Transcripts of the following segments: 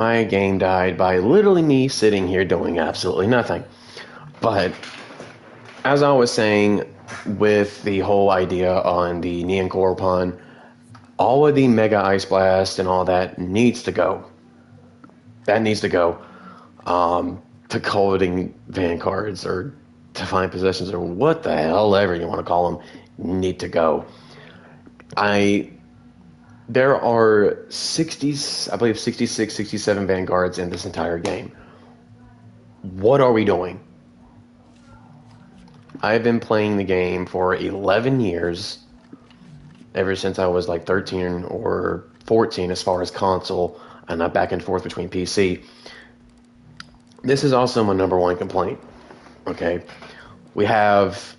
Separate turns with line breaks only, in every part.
My game died by literally me sitting here doing absolutely nothing. But as I was saying, with the whole idea on the Neon Corpon, all of the Mega Ice Blast and all that needs to go. That needs to go. To coding vanguards or defined possessions or what the hell ever you want to call them need to go. I There are 60, I believe 66, 67 vanguards in this entire game. What are we doing? I've been playing the game for 11 years, ever since I was like 13 or 14 as far as console, and I'm back and forth between PC. This is also my number one complaint. Okay, we have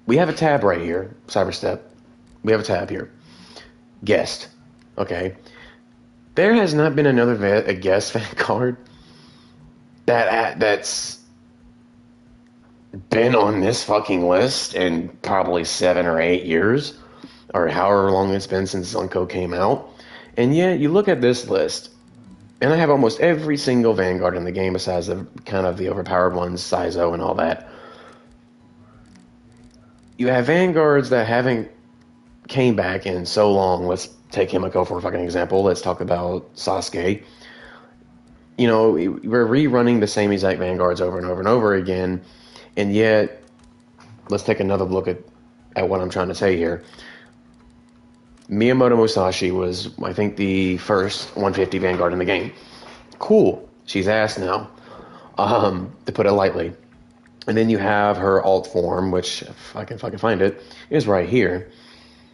we have a tab right here, Cyberstep. We have a tab here, guest. Okay, there has not been another a guest card that's been on this fucking list in probably 7 or 8 years, or however long it's been since Sunko came out. And yet, you look at this list, and I have almost every single Vanguard in the game besides the kind of the overpowered ones, Saizo and all that. You have Vanguards that haven't came back in so long. Let's take Himiko for a fucking example. Let's talk about Sasuke. You know, we're rerunning the same exact Vanguards over and over and over again, and yet, let's take another look at what I'm trying to say here. Miyamoto Musashi was, I think, the first 150 Vanguard in the game. Cool. She's ass now, to put it lightly. And then you have her alt form, which, if I can fucking find it, is right here.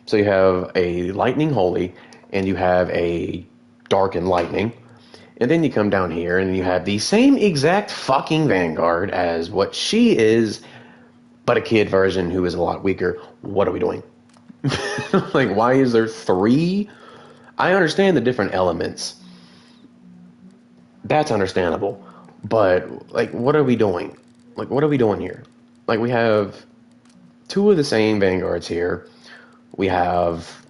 So you have a Lightning Holy, and you have a Dark and Lightning. And then you come down here, and you have the same exact fucking Vanguard as what she is, but a kid version who is a lot weaker. What are we doing? Like, why is there three? I understand the different elements. That's understandable. But, like, what are we doing? Like, what are we doing here? Like, we have two of the same Vanguards here. We have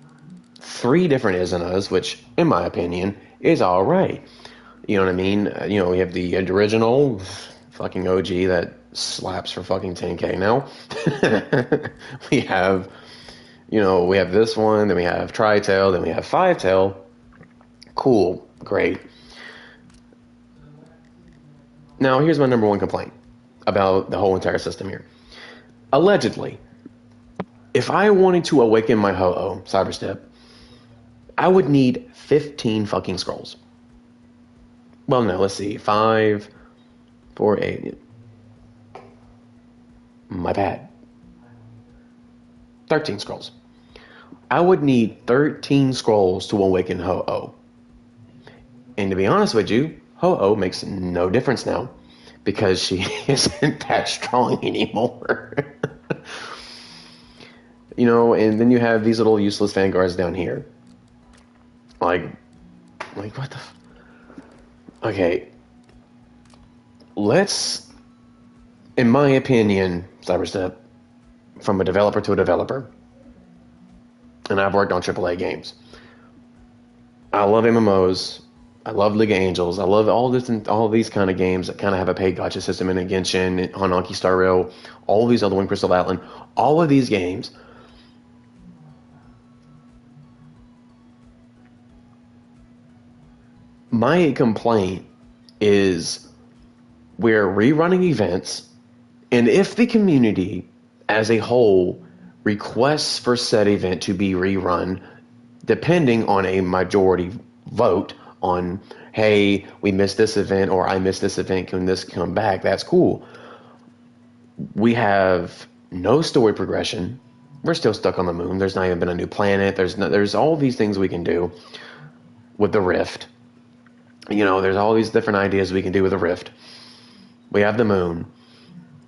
three different Izunas, which, in my opinion, is alright. You know what I mean? We have the original fucking OG that slaps for fucking 10K now. we have, we have this one, then we have Tri-Tail, then we have Five-Tail. Cool, great. Now, here's my number one complaint about the whole entire system here. Allegedly, if I wanted to awaken my Ho-Oh, Cyberstep, I would need 15 fucking scrolls. Well, no, let's see. 5, 4, 8. My bad. 13 scrolls. I would need 13 scrolls to awaken Ho-Oh. And to be honest with you, Ho-Oh makes no difference now, because she isn't that strong anymore. And then you have these little useless Vanguards down here. Like what the... Okay. Let's, in my opinion, Cyberstep, from a developer to a developer, and I've worked on AAA games. I love MMOs. I love League of Angels. I love all these kind of games that kind of have a paid gacha system in Genshin, Hanaki Star Rail, all of these other ones, Crystal Atlan. All of these games, my complaint is we're rerunning events, and if the community as a whole requests for said event to be rerun, depending on a majority vote on, hey, we missed this event, or I missed this event, can this come back? That's cool. We have no story progression. We're still stuck on the moon. There's not even been a new planet. There's all these things we can do with the Rift. There's all these different ideas we can do with the Rift. We have the moon,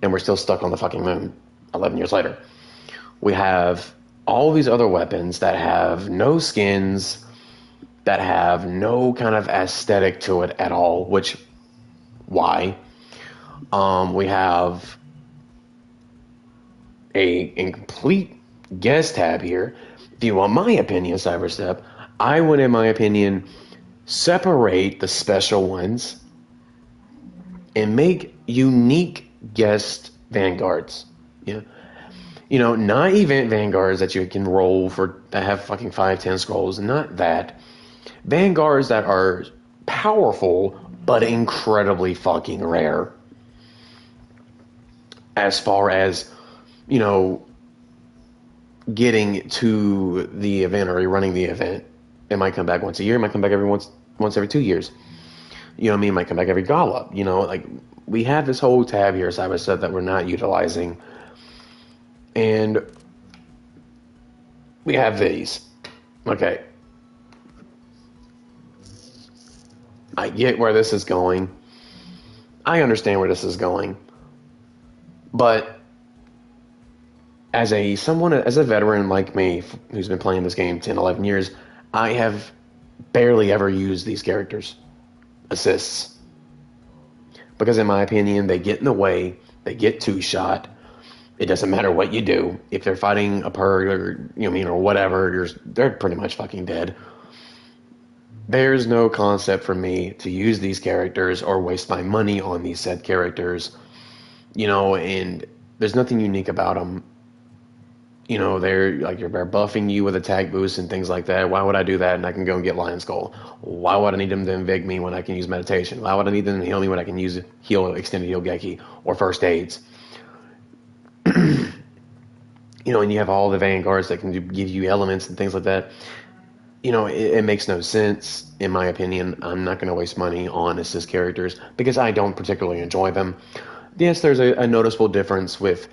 and we're still stuck on the fucking moon 11 years later. We have all these other weapons that have no skins, that have no kind of aesthetic to it at all, which, why? We have a incomplete guest tab here. If you want my opinion, Cyberstep, I would, in my opinion, separate the special ones and make unique guest vanguards. Yeah. You know, not event vanguards that you can roll for that have fucking 5, 10 scrolls. Not that. Vanguards that are powerful but incredibly fucking rare. As far as, you know, getting to the event or running the event. It might come back once a year, it might come back once every 2 years. You know what I mean? It might come back every gala. You know, like we have this whole tab here, side by side, that we're not utilizing. And we have these. Okay. I get where this is going. I understand where this is going. But as a veteran like me who's been playing this game 10, 11 years, I have barely ever used these characters. Assists. Because in my opinion, they get in the way, they get two-shot. It doesn't matter what you do. If they're fighting a purge or or whatever, they're pretty much fucking dead. There's no concept for me to use these characters or waste my money on these said characters. And there's nothing unique about them. They're buffing you with attack boosts and things like that. Why would I do that? And I can go and get Lion Skull. Why would I need them to invig me when I can use meditation? Why would I need them to heal me when I can use extended heal Geki or first aids? And you have all the vanguards that can give you elements and things like that. It makes no sense, in my opinion. I'm not going to waste money on assist characters because I don't particularly enjoy them. Yes, there's a noticeable difference with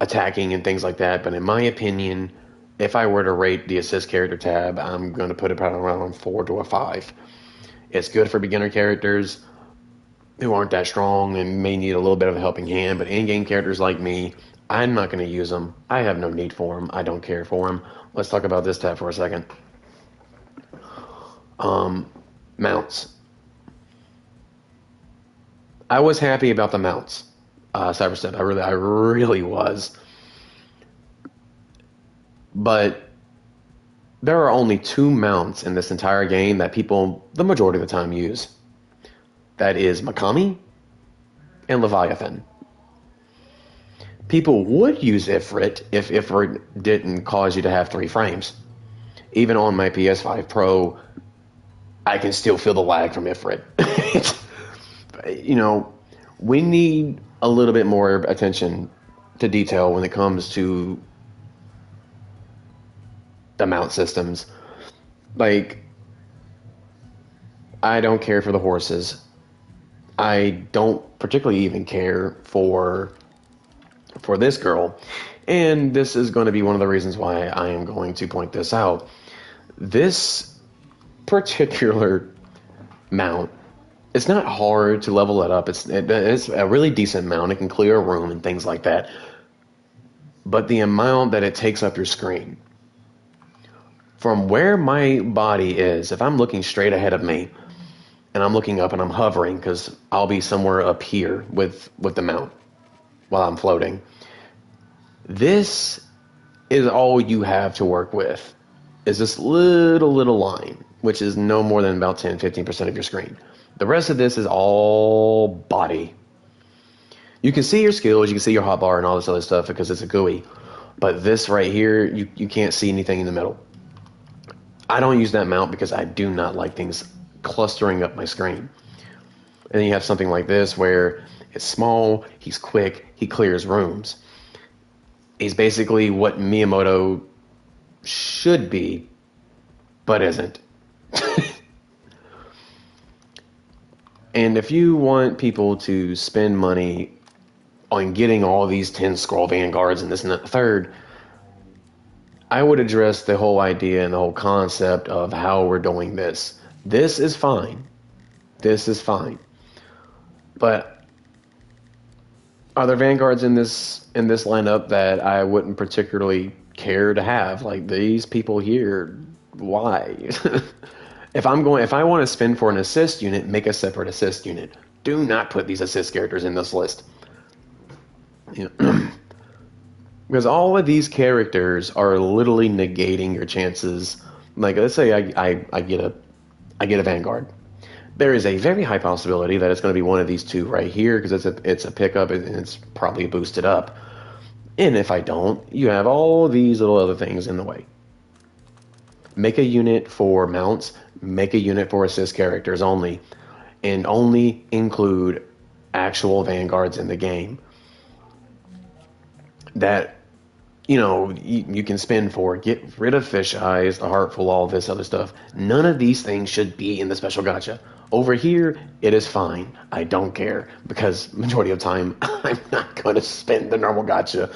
attacking and things like that, but in my opinion, if I were to rate the assist character tab, I'm going to put it probably around 4 to a 5. It's good for beginner characters who aren't that strong and may need a little bit of a helping hand, but in-game characters like me, I'm not going to use them. I have no need for them. I don't care for them. Let's talk about this tab for a second. Mounts. I was happy about the mounts. Cyberstep. I really was. But there are only 2 mounts in this entire game that people, the majority of the time, use. That is Makami and Leviathan. People would use Ifrit if Ifrit didn't cause you to have 3 frames. Even on my PS5 Pro, I can still feel the lag from Ifrit. We need a little bit more attention to detail when it comes to the mount systems. Like, I don't care for the horses. I don't particularly even care for this girl. And this is going to be one of the reasons why I am going to point this out. This particular mount, it's not hard to level it up. It's a really decent mount. It can clear a room and things like that. But the amount that it takes up your screen, from where my body is, if I'm looking straight ahead of me and I'm looking up and I'm hovering, because I'll be somewhere up here with the mount while I'm floating, this is all you have to work with, is this little line, which is no more than about 10-15% of your screen. The rest of this is all body. You can see your skills, you can see your hotbar and all this other stuff because it's a GUI. But this right here, you can't see anything in the middle. I don't use that mount because I do not like things clustering up my screen. And then you have something like this where it's small, he's quick, he clears rooms. He's basically what Miyamoto should be, but isn't. And if you want people to spend money on getting all these 10 scroll vanguards and this and that third, I would address the whole idea and the whole concept of how we're doing this. This is fine. This is fine. But are there vanguards in this lineup that I wouldn't particularly care to have? Like these people here, why? If I want to spend for an assist unit, make a separate assist unit. Do not put these assist characters in this list. Because all of these characters are literally negating your chances. Like, let's say I get I get a Vanguard. There is a very high possibility that it's going to be one of these two right here because it's a pickup and it's probably boosted up. And if I don't, you have all these little other things in the way. Make a unit for mounts, make a unit for assist characters only, and only include actual vanguards in the game that you can spend for. Get rid of fish eyes, the heartful, all this other stuff. None of these things should be in the special gacha. Over here, it is fine. I don't care because majority of the time I'm not going to spend the normal gacha,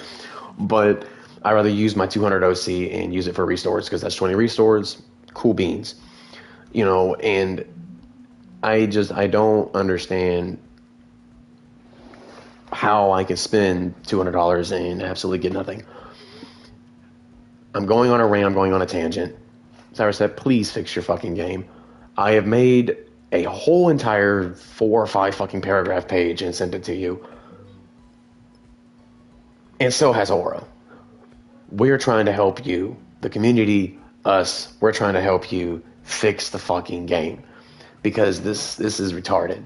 but I rather use my 200 OC and use it for restores because that's 20 restores. Cool beans, and I don't understand how I can spend $200 and absolutely get nothing. I'm going on a rant. I'm going on a tangent. Cyrus said, please fix your fucking game. I have made a whole entire 4 or 5 fucking paragraph page and sent it to you. And so has Aura. We're trying to help you. The community, us, we're trying to help you fix the fucking game. Because this is retarded.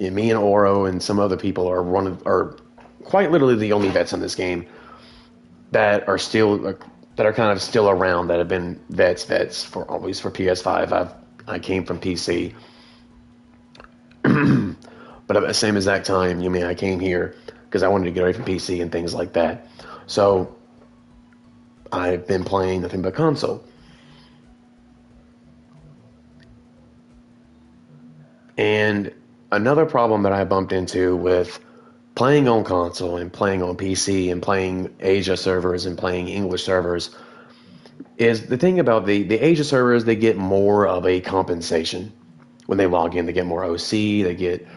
And me and Oro and some other people are quite literally the only vets in this game that are kind of still around, that have been vets for always for PS5. I came from PC, but at the same exact time, I came here because I wanted to get away from PC and things like that. So I've been playing nothing but console. And another problem that I bumped into with playing on console and playing on PC and playing Asia servers and playing English servers is the thing about the Asia servers, they get more of a compensation. When they log in, they get more OC, they get,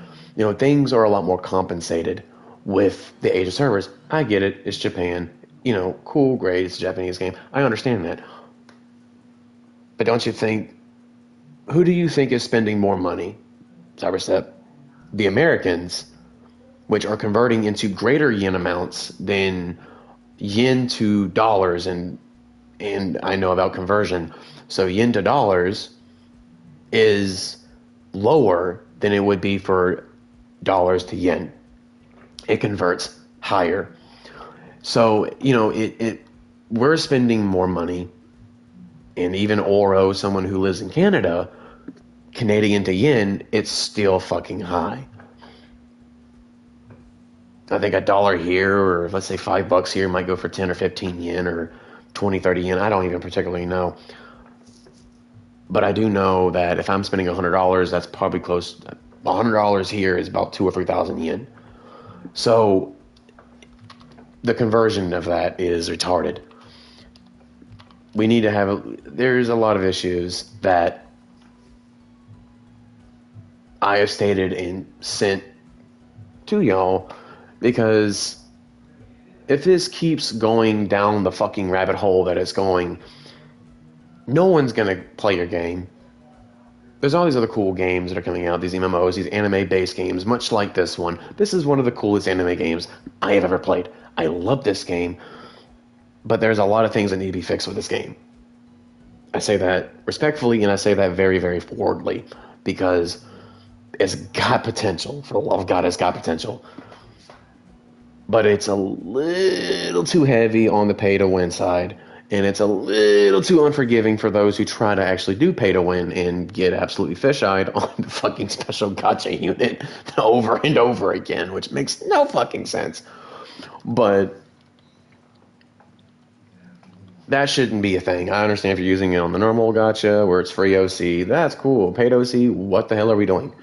things are a lot more compensated with the Asia servers. I get it, it's Japan, cool, great, it's a Japanese game. I understand that. But don't you think, who do you think is spending more money? Cyberstep, the Americans, which are converting into greater yen amounts than yen to dollars, and I know about conversion. So yen to dollars is lower than it would be for dollars to yen. It converts higher. So, we're spending more money, and even Oro, someone who lives in Canada, Canadian to yen, it's still fucking high. I think $1 here, or let's say $5 here, might go for 10 or 15 yen, or 20, 30 yen. I don't even particularly know. But I do know that if I'm spending $100, that's probably close. $100 here is about 2,000 or 3,000 yen. So the conversion of that is retarded. We need to there's a lot of issues that I have stated and sent to y'all, because if this keeps going down the fucking rabbit hole that it's going, no one's gonna play your game. There's all these other cool games that are coming out, these MMOs, these anime-based games, much like this one. This is one of the coolest anime games I have ever played. I love this game, but there's a lot of things that need to be fixed with this game. I say that respectfully, and I say that very, very forwardly, because it's got potential. For the love of God, it's got potential. But it's a little too heavy on the pay-to-win side, and it's a little too unforgiving for those who try to actually do pay-to-win and get absolutely fish-eyed on the fucking special gacha unit over and over again, which makes no fucking sense. But that shouldn't be a thing. I understand if you're using it on the normal gacha where it's free OC, that's cool. Paid OC, what the hell are we doing?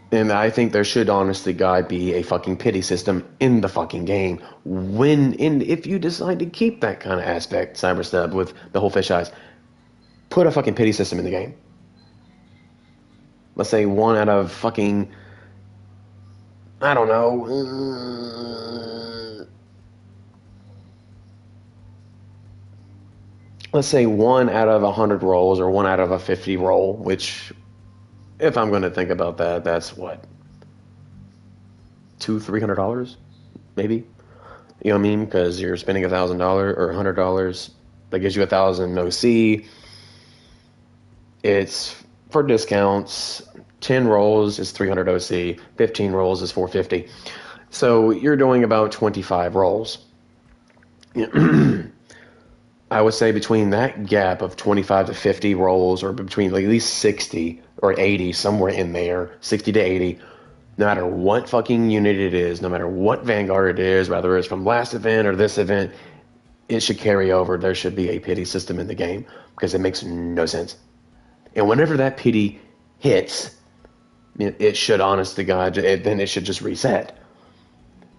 And I think there should, honestly, God, be a fucking pity system in the fucking game. If you decide to keep that kind of aspect, Cyberstub, with the whole fish eyes, put a fucking pity system in the game. Let's say 1 out of fucking, I don't know, let's say 1 out of 100 rolls, or 1 out of a 50 roll, which, if I'm going to think about that, that's what, $200-$300, maybe. You know what I mean? Because you're spending $1,000 or $100, that gives you 1,000 OC. It's for discounts. 10 rolls is 300 OC, 15 rolls is 450. So you're doing about 25 rolls. I would say between that gap of 25 to 50 rolls, or between at least 60 or 80, somewhere in there, 60 to 80, no matter what fucking unit it is, no matter what Vanguard it is, whether it's from last event or this event, it should carry over. There should be a pity system in the game because it makes no sense. And whenever that pity hits, it should, honest to God, then it should just reset.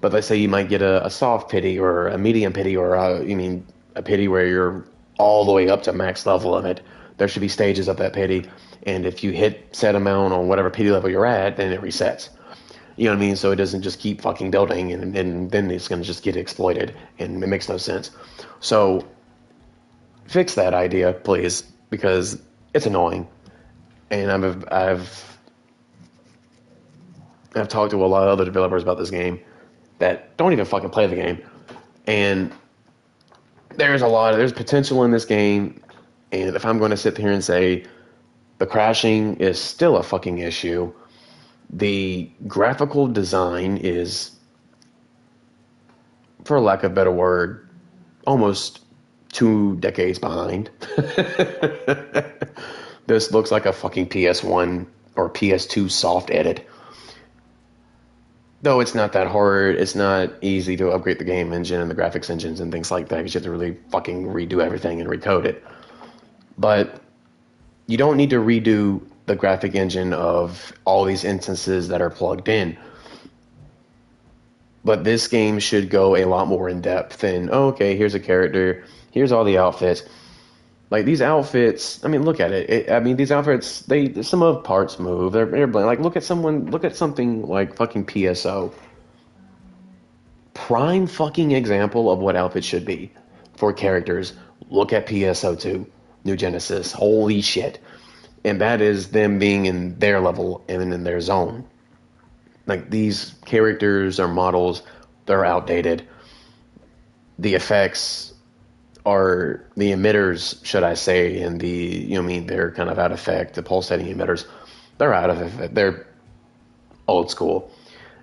But let's say you might get a soft pity or a medium pity or a pity where you're all the way up to max level of it. There should be stages of that pity, and if you hit set amount on whatever pity level you're at, then it resets. You know what I mean? So it doesn't just keep fucking building, and then it's going to just get exploited, and it makes no sense. So fix that idea, please, because it's annoying. And I've talked to a lot of other developers about this game that don't even fucking play the game, and there's potential in this game. And if I'm going to sit here and say the crashing is still a fucking issue, the graphical design is, for lack of a better word, almost 2 decades behind. This looks like a fucking PS1 or PS2 soft edit. Though it's not that hard, it's not easy to upgrade the game engine and the graphics engines and things like that, because you have to really fucking redo everything and recode it. But you don't need to redo the graphic engine of all these instances that are plugged in. But this game should go a lot more in depth than, oh, okay, here's a character, here's all the outfits. Like, these outfits, I mean, look at it. These outfits, some of parts move. They're blank. Like, look at something like fucking PSO. Prime fucking example of what outfits should be for characters. Look at PSO2, New Genesis. Holy shit. And that is them being in their level and in their zone. Like, these characters or models, they're outdated. The effects are the emitters, should I say, and they're kind of out of effect. The pulsating emitters, they're out of effect. They're old school,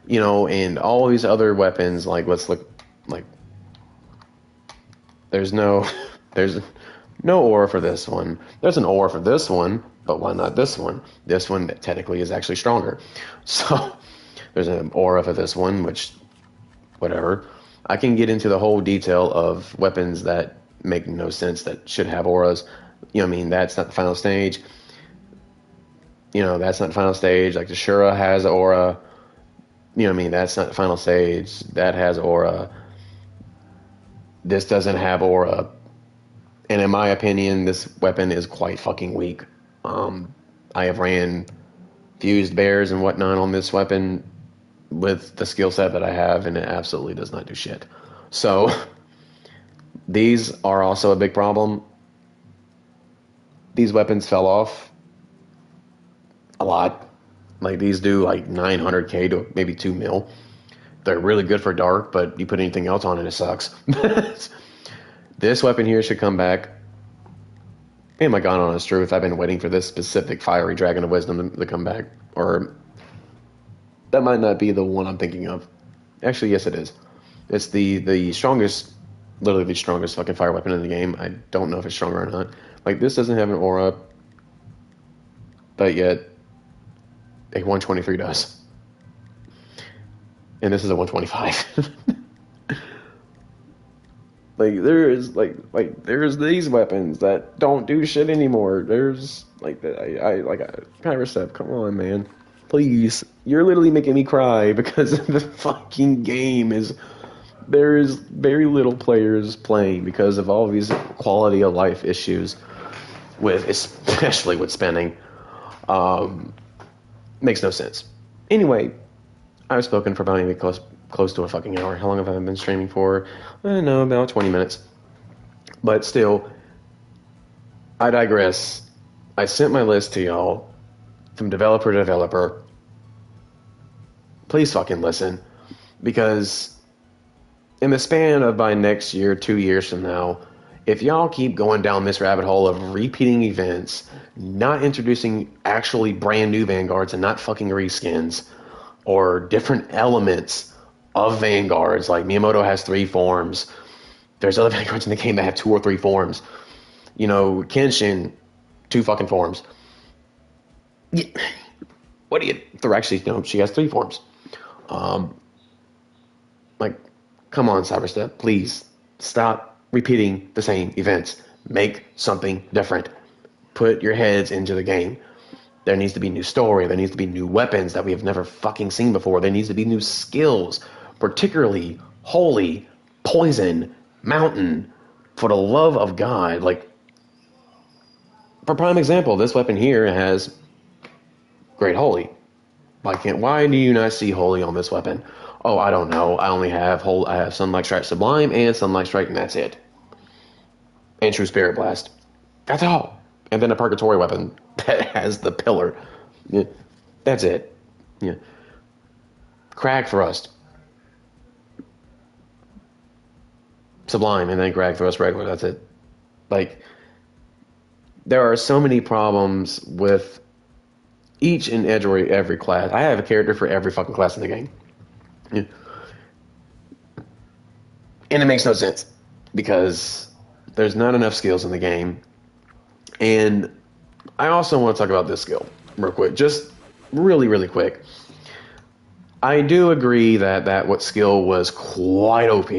and all these other weapons, like, let's look, like, there's no aura for this one. There's an aura for this one, but why not this one? This one technically is actually stronger. So there's an aura for this one, which, whatever. I can get into the whole detail of weapons that make no sense that should have auras. That's not the final stage. That's not the final stage. Like, the Shura has aura. That's not the final stage. That has aura. This doesn't have aura. And in my opinion, this weapon is quite fucking weak. I have ran fused bears and whatnot on this weapon with the skill set that I have, and it absolutely does not do shit. So these are also a big problem. These weapons fell off a lot. Like, these do like 900k to maybe 2 mil. They're really good for dark, but you put anything else on it, it sucks. This weapon here should come back. And my God, honest truth, I've been waiting for this specific fiery dragon of wisdom to come back. Or that might not be the one I'm thinking of. Actually, yes, it is. It's the strongest, literally the strongest fucking fire weapon in the game. I don't know if it's stronger or not. Like, this doesn't have an aura, but yet a 123 does. And this is a 125. There's these weapons that don't do shit anymore. There's Pyrosep, come on, man. Please. You're literally making me cry because the fucking game there's very little players playing because of all these quality of life issues especially with spending. Makes no sense. Anyway, I've spoken for about close to a fucking hour. How long have I been streaming for? I don't know, about 20 minutes. But still, I digress. I sent my list to y'all from developer to developer. Please fucking listen. Because in the span of by next year, 2 years from now, if y'all keep going down this rabbit hole of repeating events, not introducing actually brand new Vanguards and not fucking reskins or different elements of Vanguards, like Miyamoto has 3 forms. There's other Vanguards in the game that have 2 or 3 forms. You know, Kenshin, 2 fucking forms. Yeah. What do you? Actually, no, she has 3 forms. Like, come on, Cyberstep, please stop repeating the same events. Make something different. Put your heads into the game. There needs to be new story. There needs to be new weapons that we have never fucking seen before. There needs to be new skills, particularly holy, poison, mountain. For the love of God, like, for prime example, this weapon here has great holy. Why do you not see holy on this weapon? Oh, I don't know. I only have I have Sunlight Strike Sublime and Sunlight Strike, and that's it. And True Spirit Blast. That's all. And then a Purgatory weapon that has the pillar. Yeah, that's it. Yeah. Crag Thrust. Sublime, and then Crag Thrust regular. That's it. Like, there are so many problems with each and every class. I have a character for every fucking class in the game. Yeah. And it makes no sense because there's not enough skills in the game. And I also want to talk about this skill real quick, just really, really quick. I do agree that what skill was quite OP.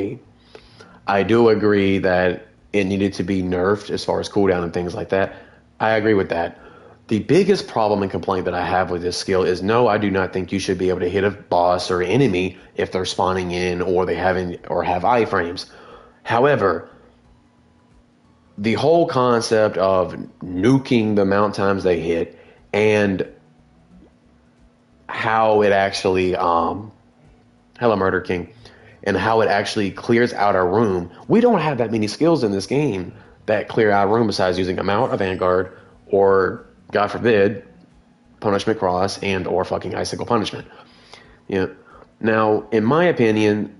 I do agree that it needed to be nerfed as far as cooldown and things like that. I agree with that. The biggest problem and complaint that I have with this skill is no, I do not think you should be able to hit a boss or enemy if they're spawning in or they have iframes. However, the whole concept of nuking the amount of times they hit and how it actually hello Murder King, and how it actually clears out a room. We don't have that many skills in this game that clear out a room besides using a mount, a Vanguard, or God forbid, Punishment Cross and or fucking Icicle Punishment. Yeah. Now, in my opinion,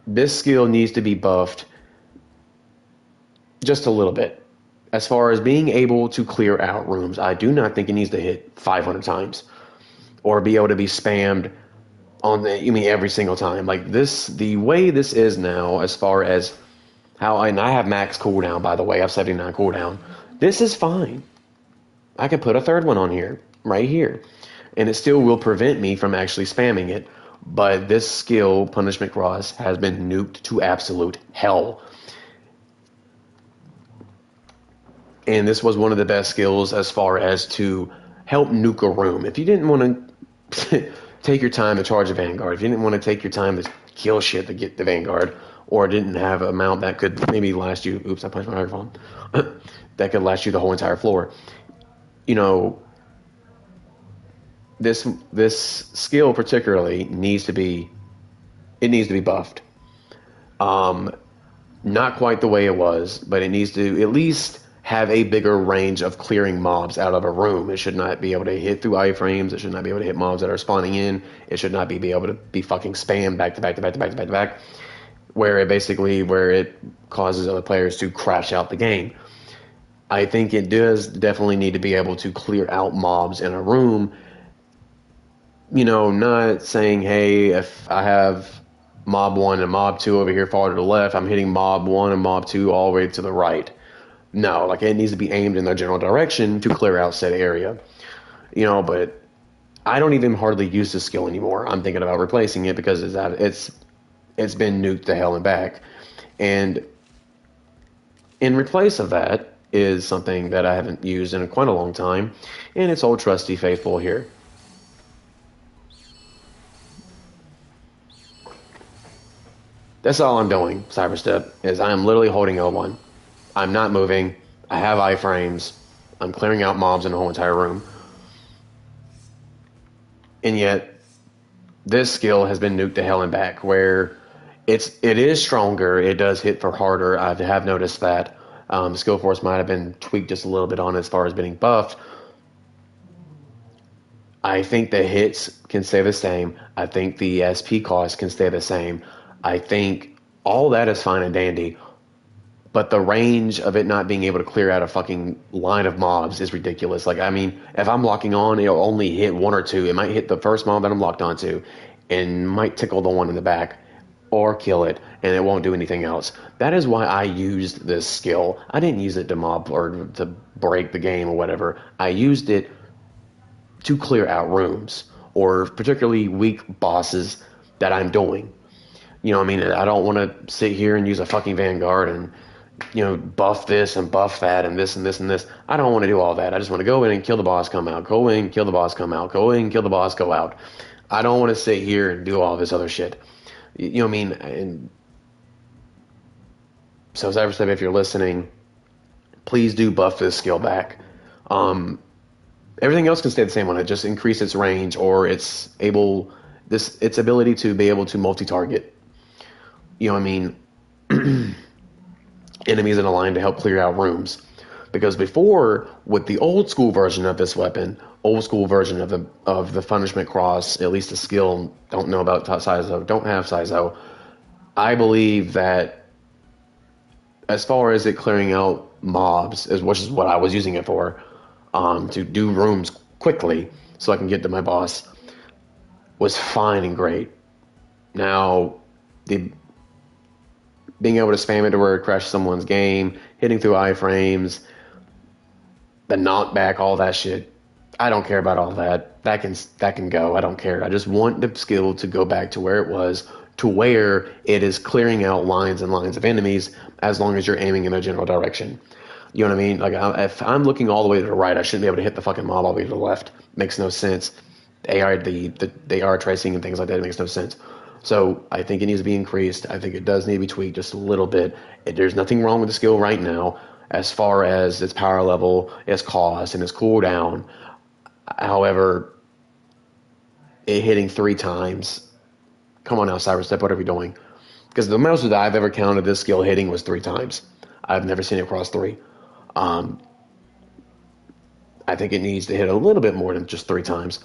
this skill needs to be buffed just a little bit. As far as being able to clear out rooms, I do not think it needs to hit 500 times or be able to be spammed every single time. Like this, the way this is now, as far as how, and I have max cooldown, by the way, I have 79 cooldown. This is fine. I can put a third one on here, right here, and it still will prevent me from actually spamming it. But this skill, Punishment Cross, has been nuked to absolute hell. And this was one of the best skills as far as to help nuke a room. If you didn't want to take your time to charge a Vanguard, if you didn't want to take your time to kill shit to get the Vanguard, or didn't have a mount that could maybe last you, oops, I punched my microphone, that could last you the whole entire floor. You know, this skill particularly needs to be buffed. Not quite the way it was, but it needs to at least have a bigger range of clearing mobs out of a room. It should not be able to hit through iframes. It should not be able to hit mobs that are spawning in. It should not be able to be fucking spammed back to back to back to back to back to back, where it causes other players to crash out the game. I think it does definitely need to be able to clear out mobs in a room. You know, not saying, hey, if I have mob 1 and mob 2 over here far to the left, I'm hitting mob 1 and mob 2 all the way to the right. No, like it needs to be aimed in the general direction to clear out said area. You know, but I don't even hardly use this skill anymore. I'm thinking about replacing it because it's been nuked to hell and back. And in replace of that is something that I haven't used in quite a long time, and it's old trusty faithful here. That's all I'm doing, Cyberstep, is I'm literally holding L1. I'm not moving. I have iframes. I'm clearing out mobs in the whole entire room. And yet, this skill has been nuked to hell and back, where it is stronger. It does hit for harder. I have noticed that. Skill Force might have been tweaked just a little bit on as far as being buffed. I think the hits can stay the same. I think the SP cost can stay the same. I think all that is fine and dandy. but the range of it not being able to clear out a fucking line of mobs is ridiculous. Like, I mean, if I'm locking on, it'll only hit one or two. It might hit the first mob that I'm locked onto and might tickle the one in the back or kill it, and it won't do anything else. That is why I used this skill. I didn't use it to mob or to break the game or whatever. I used it to clear out rooms or particularly weak bosses that I'm doing. You know what I mean? I don't want to sit here and use a fucking Vanguard and, buff this and buff that and this and this and this. I don't want to do all that. I just want to go in and kill the boss, come out. Go in, kill the boss, come out. Go in, kill the boss, go out. I don't want to sit here and do all this other shit. You know what I mean? And so, Cyberstep, if you're listening, please do buff this skill back. Everything else can stay the same on it. Just increase its range or its ability to be able to multi-target. You know what I mean? Enemies in a line to help clear out rooms. Because before, with the old school version of this weapon, old school version of the punishment cross, at least the skill, don't know about Saizo, don't have Saizo, I believe that as far as it clearing out mobs, which is what I was using it for, to do rooms quickly so I can get to my boss, was fine and great. Now, being able to spam it to where it crashes someone's game, hitting through iframes, the knockback, all that shit, I don't care about all that. That can go. I don't care. I just want the skill to go back to where it was, to where it is clearing out lines and lines of enemies as long as you're aiming in a general direction. You know what I mean? Like, if I'm looking all the way to the right, I shouldn't be able to hit the fucking mob all the way to the left. Makes no sense. The AR tracing and things like that, it makes no sense. So I think it needs to be increased. I think it does need to be tweaked just a little bit. There's nothing wrong with the skill right now as far as its power level, its cost, and its cooldown. However, it hitting 3 times. Come on now, Cyberstep, what are we doing? Because the most that I've ever counted this skill hitting was 3 times. I've never seen it cross 3. I think it needs to hit a little bit more than just 3 times.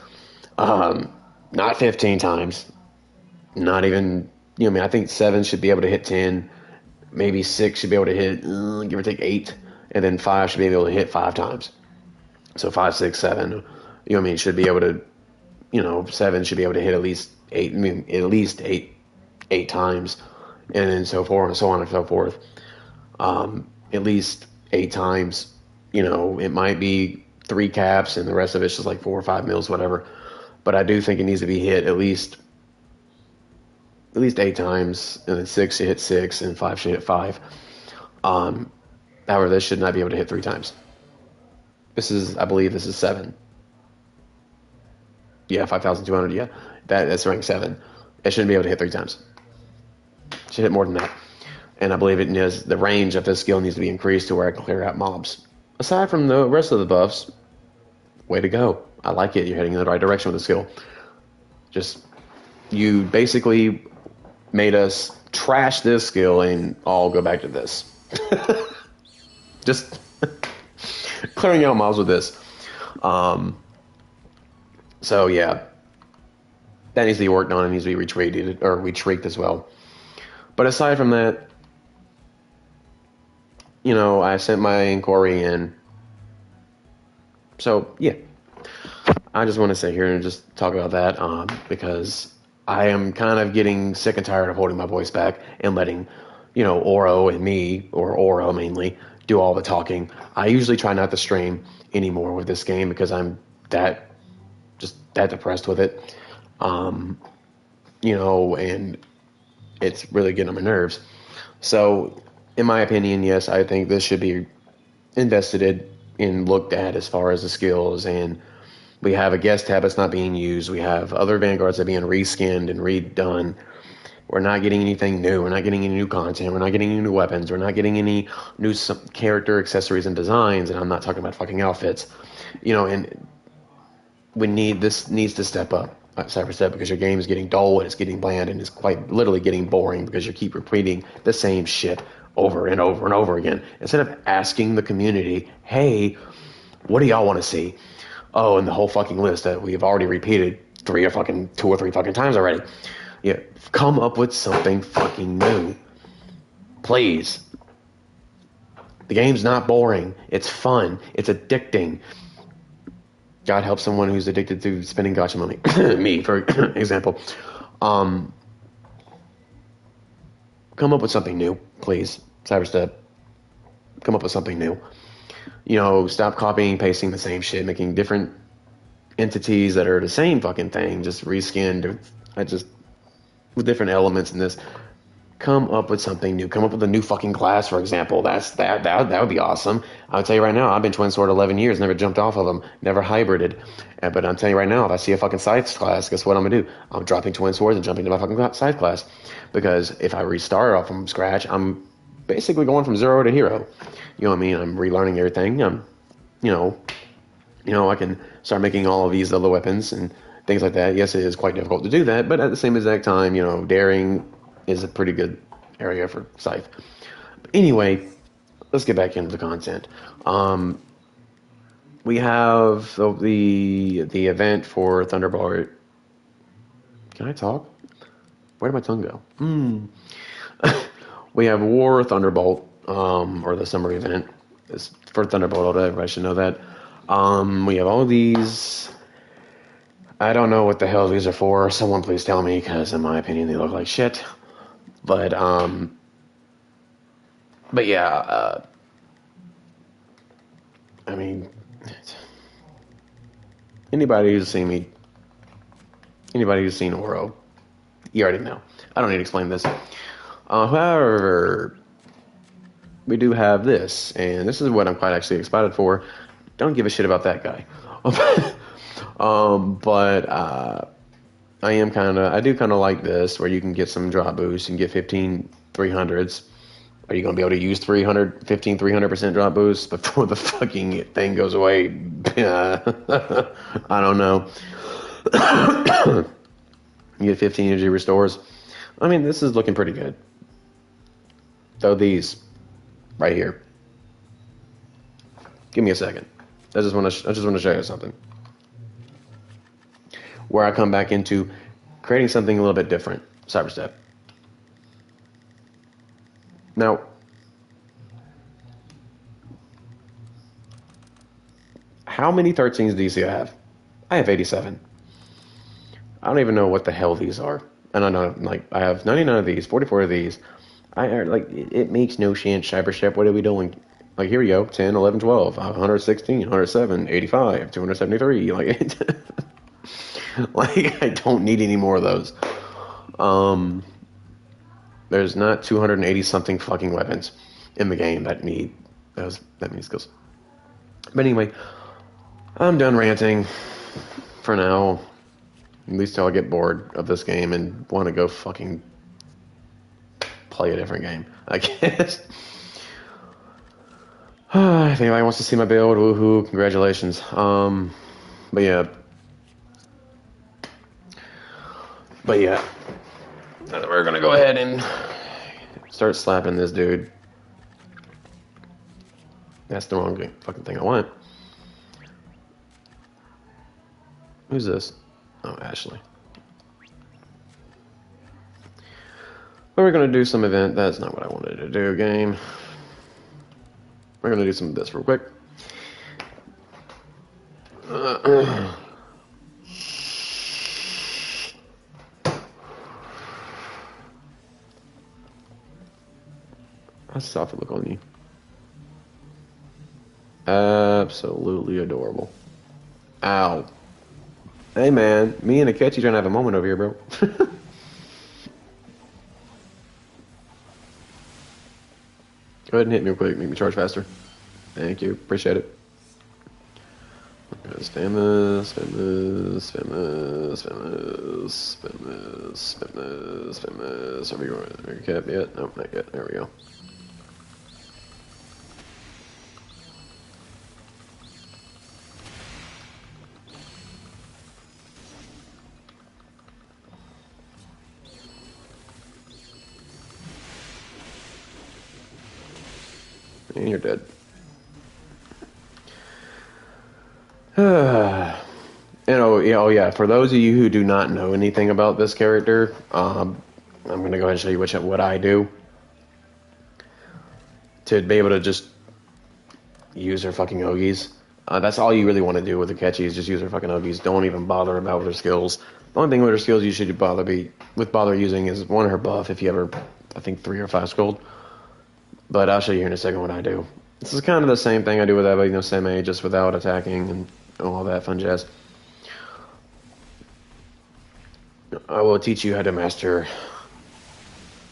Not 15 times. Not even, I think 7 should be able to hit 10. Maybe 6 should be able to hit, give or take 8. And then 5 should be able to hit 5 times. So 5, 6, 7, should be able to, 7 should be able to hit at least 8, at least 8 times. And then so forth and so on and so forth. At least 8 times, it might be 3 caps and the rest of it's just like 4 or 5 mils, whatever. But I do think it needs to be hit at least 8 times, and then 6 should hit 6, and 5 should hit 5. However, this should not be able to hit 3 times. I believe this is 7. Yeah, 5,200, yeah. That's rank 7. It shouldn't be able to hit 3 times. It should hit more than that. And I believe the range of this skill needs to be increased to where I can clear out mobs. Aside from the rest of the buffs, way to go. I like it. You're heading in the right direction with the skill. You basically made us trash this skill and all go back to this. Just clearing out mobs with this. So yeah, that needs to be worked on and needs to be retweaked as well. But aside from that, I sent my inquiry in. So yeah, I just want to sit here and just talk about that because I am kind of getting sick and tired of holding my voice back and letting, Oro and me, or Oro mainly, do all the talking. I usually try not to stream anymore with this game because I'm that depressed with it. And it's really getting on my nerves. So, in my opinion, yes, I think this should be invested and looked at as far as the skills. And we have a guest tab that's not being used. We have other Vanguards that are being reskinned and redone. We're not getting anything new. We're not getting any new content. We're not getting any new weapons. We're not getting any new character accessories and designs. And I'm not talking about fucking outfits. And this needs to step up. Cyberstep, because your game is getting dull and it's getting bland and it's quite literally getting boring because you keep repeating the same shit over and over and over again instead of asking the community, hey, what do y'all want to see? Oh, and the whole fucking list that we've already repeated 2 or 3 fucking times already. Yeah, come up with something fucking new, please. The game's not boring. It's fun. It's addicting. God help someone who's addicted to spending gacha money. Me, for example. Um, come up with something new, please. Cyberstep. Come up with something new. You know, stop copying, pasting the same shit, making different entities that are the same fucking thing, just reskinned. With different elements in this. Come up with something new. Come up with a new fucking class, for example. That would be awesome. I'll tell you right now, I've been Twin Sword 11 years, never jumped off of them, never hybrided. But I'm telling you right now, if I see a fucking scythe class, guess what I'm gonna do? I'm dropping Twin Swords and jumping to my fucking scythe class. Because if I restart off from scratch, I'm basically going from zero to hero. You know what I mean? I'm relearning everything. I can start making all of these other weapons and things like that. Yes, it is quite difficult to do that, but at the same exact time, daring is a pretty good area for Scythe. But anyway, let's get back into the content. We have the event for Thunderbolt. Can I talk? Where did my tongue go? We have War Thunderbolt, or the summer event. It's for Thunderbolt. Everybody should know that. We have all these. I don't know what the hell these are for. Someone please tell me, because in my opinion, they look like shit. But yeah, I mean, anybody who's seen the world, you already know. I don't need to explain this. However, we do have this, and this is what I'm quite actually excited for. Don't give a shit about that guy. But I do kind of like this, where you can get some drop boosts and get 15 300s. Are you going to be able to use 300% drop boosts before the fucking thing goes away? I don't know. You get 15 energy restores. I mean, this is looking pretty good. So these right here. Give me a second. I just want to show you something. Where I come back into creating something a little bit different. Cyberstep. Now, how many 13s do you see I have? I have 87. I don't even know what the hell these are. And I know, I have 99 of these, 44 of these. It makes no sense, Cyberstep. What are we doing? Here we go. 10, 11, 12, 116, 107, 85, 273. I don't need any more of those. There's not 280 something fucking weapons in the game that need that many skills. But anyway, I'm done ranting for now. At least till I get bored of this game and want to go fucking play a different game, I guess. If anybody wants to see my build, woohoo, congratulations. But yeah, we're gonna go ahead and start slapping this dude. That's the wrong fucking thing I want. Who's this? Oh, Ashley. But we're gonna do some event. That's not what I wanted to do, game. We're gonna do some of this real quick. How's this outfit look on you? Absolutely adorable. Ow. Hey man, me and Akechi trying to have a moment over here, bro. Go ahead and hit me real quick, make me charge faster. Thank you, appreciate it. Spam this, spam this, spam this, spam this, spam this, spam this, spam this. Are we going to recap yet? Nope, not yet. There we go. And you're dead. Oh yeah. For those of you who do not know anything about this character, I'm gonna go ahead and show you what I do to be able to just use her fucking Ogies. That's all you really want to do with Akechi is just use her fucking Ogies. Don't even bother about with her skills. The only thing with her skills you should bother using is one her buff if you ever, I think 3 or 5 gold. But I'll show you in a second what I do. This is kind of the same thing I do with Eva no Seme, just without attacking and all that fun jazz. I will teach you how to master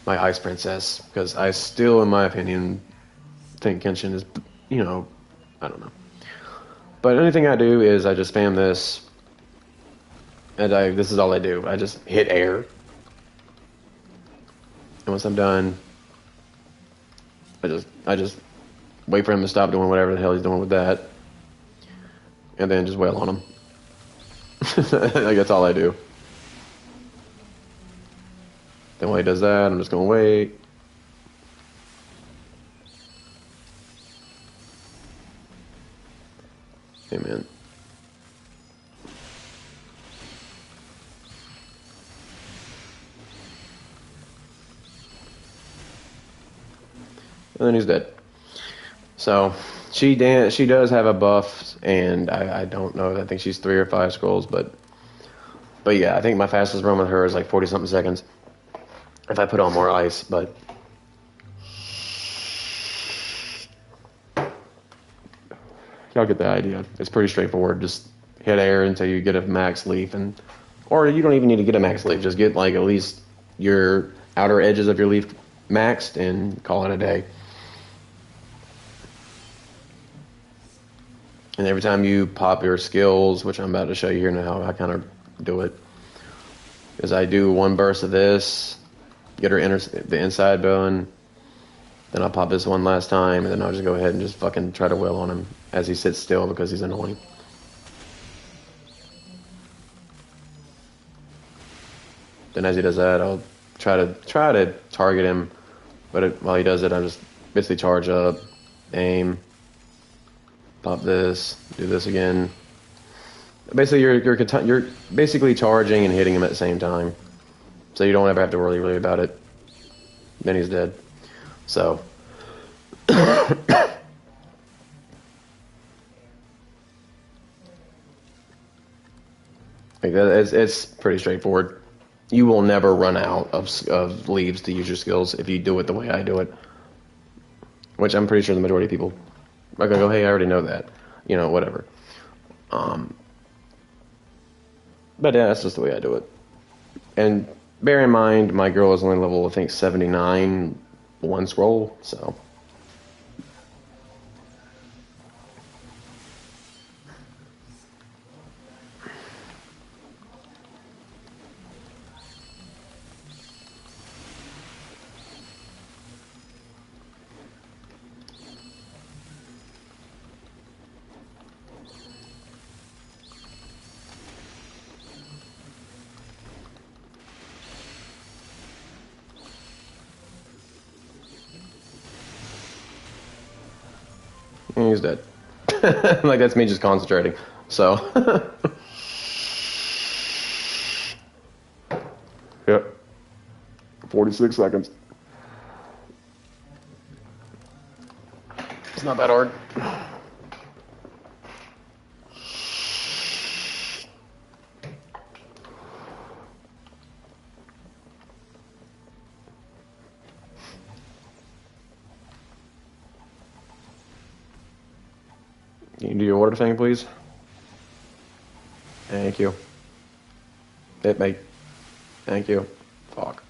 my Ice Princess, because I still, in my opinion, think Genshin is, you know, I don't know. But anything I do is I just spam this, and this is all I do. I just hit air. And once I'm done, I just wait for him to stop doing whatever the hell he's doing with that, and then just wail on him. Like, that's all I do. Then while he does that, I'm just gonna wait. Amen. And then he's dead. So she does have a buff, and I don't know. I think she's 3 or 5 scrolls, but yeah, I think my fastest run with her is like 40 something seconds. If I put on more ice, but y'all get the idea. It's pretty straightforward. Just hit air until you get a max leaf, or you don't even need to get a max leaf. Just get like at least your outer edges of your leaf maxed and call it a day. And every time you pop your skills, which I'm about to show you here now how I kind of do it, is I do one burst of this, get her the inside done, then I'll pop this one last time, and then I'll just go ahead and just fucking try to wail on him as he sits still because he's annoying. Then as he does that, I'll try to target him, but while he does it, I just basically charge up, aim, pop this, do this again. Basically, you're basically charging and hitting him at the same time, so you don't ever have to worry really about it. Then he's dead. So. Like it's pretty straightforward. You will never run out of leaves to use your skills if you do it the way I do it. Which I'm pretty sure the majority of people are gonna go, hey, I already know that. You know, whatever. But yeah, that's just the way I do it. And bear in mind, my girl is only level, I think, 79, 1 scroll, so. And he's dead. Like, that's me just concentrating. So. Yep. 46 seconds. It's not that hard. Can you do your order thing, please? Thank you. Hit me. Thank you. Fuck.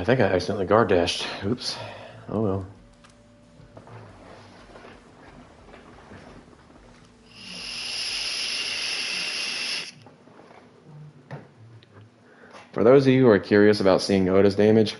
I think I accidentally guard dashed. Oops. Oh well. For those of you who are curious about seeing Oda's damage,